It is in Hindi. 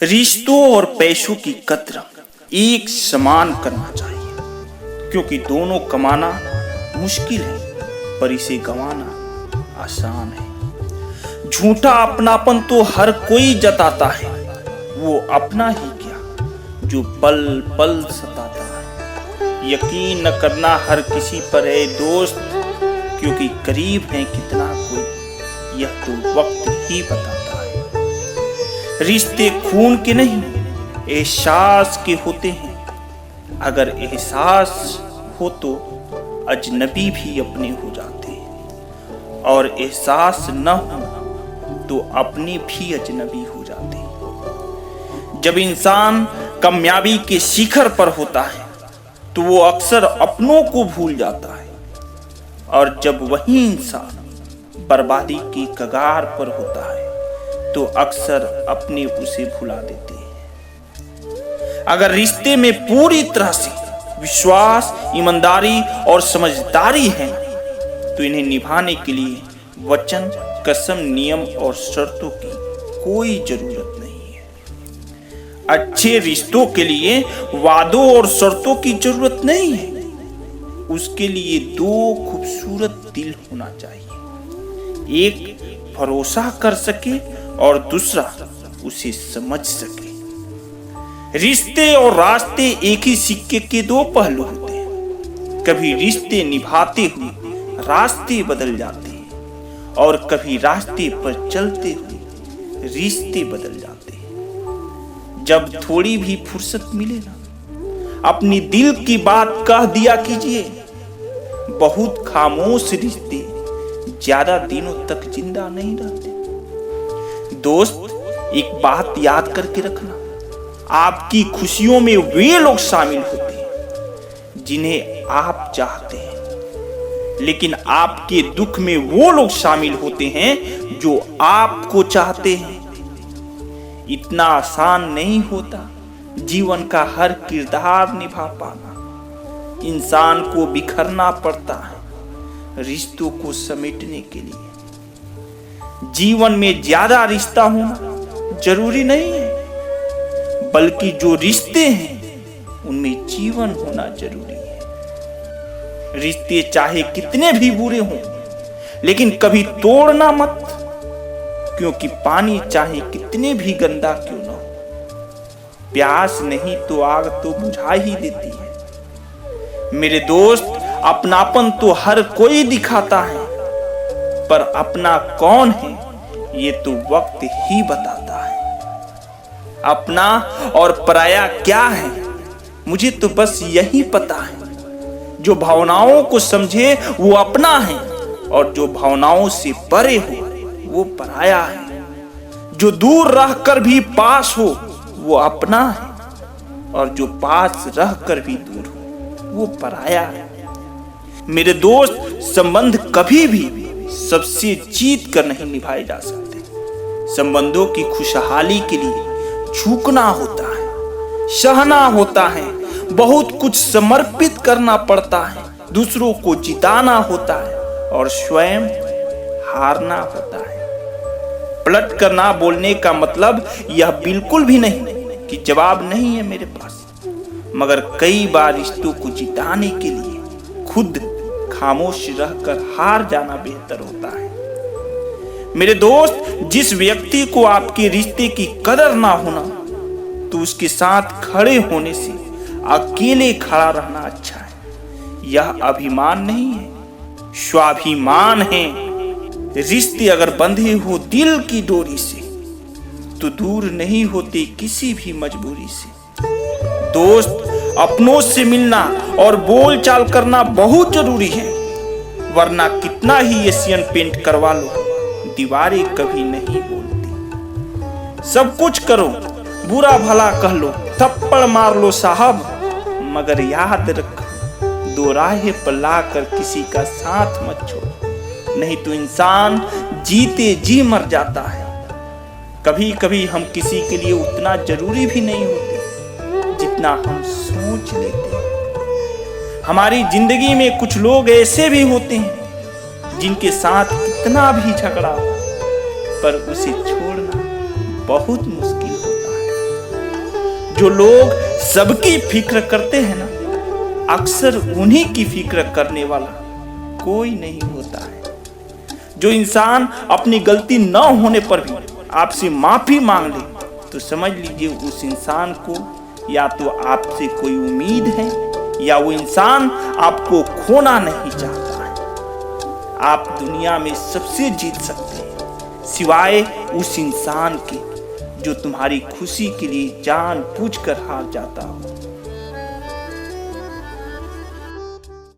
रिश्तों और पैसों की कद्र एक समान करना चाहिए, क्योंकि दोनों कमाना मुश्किल है पर इसे गंवाना आसान है। झूठा अपनापन तो हर कोई जताता है, वो अपना ही क्या जो पल पल सताता है। यकीन न करना हर किसी पर है दोस्त, क्योंकि करीब है कितना कोई यह तो वक्त ही बताता है। रिश्ते खून के नहीं एहसास के होते हैं, अगर एहसास हो तो अजनबी भी अपने हो जाते हैं, और एहसास न हो तो अपने भी अजनबी हो जाते हैं। जब इंसान कामयाबी के शिखर पर होता है तो वो अक्सर अपनों को भूल जाता है, और जब वही इंसान बर्बादी की कगार पर होता है तो अक्सर अपने उसे भुला देते हैं। अगर रिश्ते में पूरी तरह से विश्वास, ईमानदारी और समझदारी है तो इन्हें निभाने के लिए वचन, कसम, नियम और शर्तों की कोई जरूरत नहीं है। अच्छे रिश्तों के लिए वादों और शर्तों की जरूरत नहीं है, उसके लिए दो खूबसूरत दिल होना चाहिए, एक भरोसा कर सके और दूसरा उसे समझ सके। रिश्ते और रास्ते एक ही सिक्के के दो पहलू होते हैं। कभी रिश्ते निभाते हुए रास्ते बदल जाते हैं, और कभी रास्ते पर चलते हुए रिश्ते बदल जाते हैं। जब थोड़ी भी फुर्सत मिले ना, अपनी दिल की बात कह दिया कीजिए। बहुत खामोश रिश्ते ज्यादा दिनों तक जिंदा नहीं रहते। दोस्त, एक बात याद करके रखना, आपकी खुशियों में वे लोग शामिल होते हैं जिन्हें आप चाहते हैं, लेकिन आपके दुख में वो लोग शामिल होते हैं जो आपको चाहते हैं। इतना आसान नहीं होता जीवन का हर किरदार निभा पाना। इंसान को बिखरना पड़ता है रिश्तों को समेटने के लिए। जीवन में ज्यादा रिश्ता होना जरूरी नहीं है, बल्कि जो रिश्ते हैं उनमें जीवन होना जरूरी है। रिश्ते चाहे कितने भी बुरे हों, लेकिन कभी तोड़ना मत, क्योंकि पानी चाहे कितने भी गंदा क्यों ना हो, प्यास नहीं तो आग तो बुझा ही देती है। मेरे दोस्त, अपनापन तो हर कोई दिखाता है, पर अपना कौन है ये तो वक्त ही बताता है। अपना और पराया क्या है मुझे तो बस यही पता है। जो भावनाओं को समझे वो अपना है, और जो भावनाओं से परे हो वो पराया है। जो दूर रहकर भी पास हो वो अपना है, और जो पास रहकर भी दूर हो वो पराया है। मेरे दोस्त, संबंध कभी भी सबसे जीत कर नहीं निभाए जा सकते। संबंधों की खुशहाली के लिए झुकना होता है, सहना होता है, बहुत कुछ समर्पित करना पड़ता है, दूसरों को जिताना होता है और स्वयं हारना होता है। पलट कर ना बोलने का मतलब यह बिल्कुल भी नहीं कि जवाब नहीं है मेरे पास, मगर कई बार रिश्तों को जिताने के लिए खुद खामोश रहकर हार जाना बेहतर होता है। मेरे दोस्त, जिस व्यक्ति को आपके रिश्ते की कदर ना होना, तो उसके साथ खड़े होने से अकेले खड़ा रहना अच्छा है। यह अभिमान नहीं है, स्वाभिमान है। रिश्ते अगर बंधे हो दिल की डोरी से तो दूर नहीं होते किसी भी मजबूरी से। दोस्त, अपनों से मिलना और बोलचाल करना बहुत जरूरी है, वरना कितना ही एशियन पेंट करवा लो, दीवारें कभी नहीं बोलती। सब कुछ करो, बुरा भला कह लो, थप्पड़ मार लो साहब, मगर याद रखो दो राहें पर लाकर किसी का साथ मत छोड़ो, नहीं तो इंसान जीते जी मर जाता है। कभी कभी हम किसी के लिए उतना जरूरी भी नहीं होते जितना हम सोच लेते हैं। हमारी जिंदगी में कुछ लोग ऐसे भी होते हैं जिनके साथ कितना भी झगड़ा हो, पर उसे छोड़ना बहुत मुश्किल होता है। जो लोग सबकी फिक्र करते हैं ना, अक्सर उन्हीं की फिक्र करने वाला कोई नहीं होता है। जो इंसान अपनी गलती न होने पर भी आपसे माफी मांग ले तो समझ लीजिए उस इंसान को या तो आपसे कोई उम्मीद है या वो इंसान आपको खोना नहीं चाहता है। आप दुनिया में सबसे जीत सकते हैं सिवाय उस इंसान के जो तुम्हारी खुशी के लिए जानबूझकर हार जाता हो।